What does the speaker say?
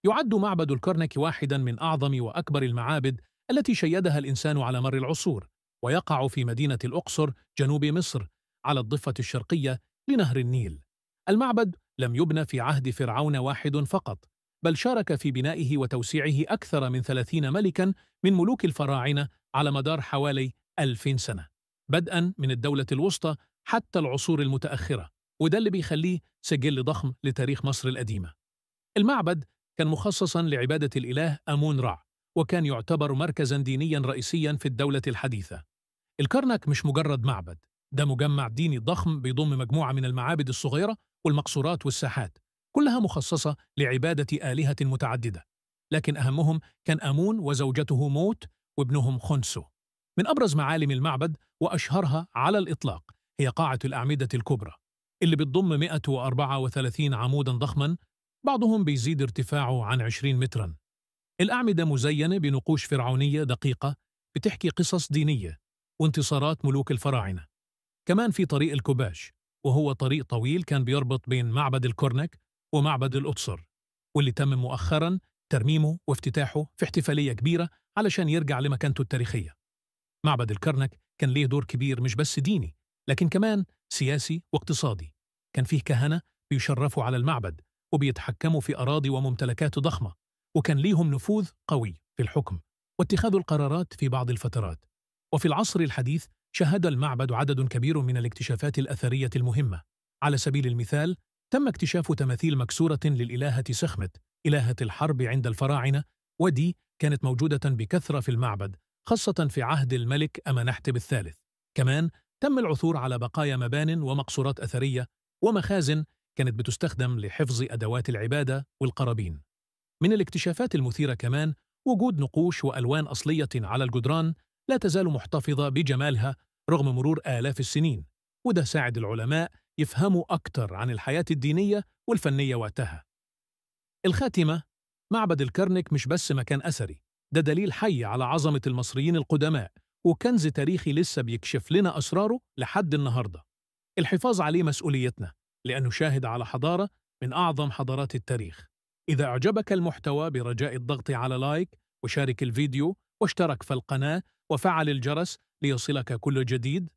يعد معبد الكرنك واحدا من أعظم وأكبر المعابد التي شيدها الإنسان على مر العصور، ويقع في مدينة الأقصر جنوب مصر على الضفة الشرقية لنهر النيل. المعبد لم يبنى في عهد فرعون واحد فقط، بل شارك في بنائه وتوسيعه أكثر من 30 ملكا من ملوك الفراعنة على مدار حوالي 2000 سنة، بدءا من الدولة الوسطى حتى العصور المتأخرة، وده اللي بيخليه سجل ضخم لتاريخ مصر القديمة. المعبد كان مخصصا لعبادة الإله آمون رع، وكان يعتبر مركزا دينيا رئيسيا في الدولة الحديثة. الكرنك مش مجرد معبد، ده مجمع ديني ضخم بيضم مجموعة من المعابد الصغيرة والمقصورات والساحات، كلها مخصصة لعبادة آلهة متعددة، لكن أهمهم كان آمون وزوجته موت وابنهم خنسو. من أبرز معالم المعبد وأشهرها على الإطلاق هي قاعة الأعمدة الكبرى، اللي بتضم 134 عمودا ضخما، بعضهم بيزيد ارتفاعه عن 20 مترا. الأعمدة مزينة بنقوش فرعونية دقيقة بتحكي قصص دينية وانتصارات ملوك الفراعنة. كمان في طريق الكوباش، وهو طريق طويل كان بيربط بين معبد الكرنك ومعبد الأقصر، واللي تم مؤخرا ترميمه وافتتاحه في احتفالية كبيرة علشان يرجع لمكانته التاريخية. معبد الكرنك كان ليه دور كبير مش بس ديني، لكن كمان سياسي واقتصادي. كان فيه كهنة بيشرفوا على المعبد وبيتحكموا في أراضي وممتلكات ضخمة، وكان ليهم نفوذ قوي في الحكم واتخاذ القرارات في بعض الفترات. وفي العصر الحديث شهد المعبد عدد كبير من الاكتشافات الأثرية المهمة. على سبيل المثال، تم اكتشاف تماثيل مكسورة للإلهة سخمت، إلهة الحرب عند الفراعنة، ودي كانت موجودة بكثرة في المعبد، خاصة في عهد الملك أمنحتب الثالث. كمان تم العثور على بقايا مبان ومقصورات أثرية ومخازن كانت بتستخدم لحفظ أدوات العبادة والقرابين. من الاكتشافات المثيرة كمان وجود نقوش وألوان أصلية على الجدران لا تزال محتفظة بجمالها رغم مرور آلاف السنين، وده ساعد العلماء يفهموا أكتر عن الحياة الدينية والفنية وقتها. الخاتمة، معبد الكرنك مش بس مكان أثري، ده دليل حي على عظمة المصريين القدماء، وكنز تاريخي لسه بيكشف لنا أسراره لحد النهاردة. الحفاظ عليه مسؤوليتنا، لأنه شاهد على حضارة من أعظم حضارات التاريخ. إذا أعجبك المحتوى برجاء الضغط على لايك وشارك الفيديو واشترك في القناة وفعل الجرس ليصلك كل جديد.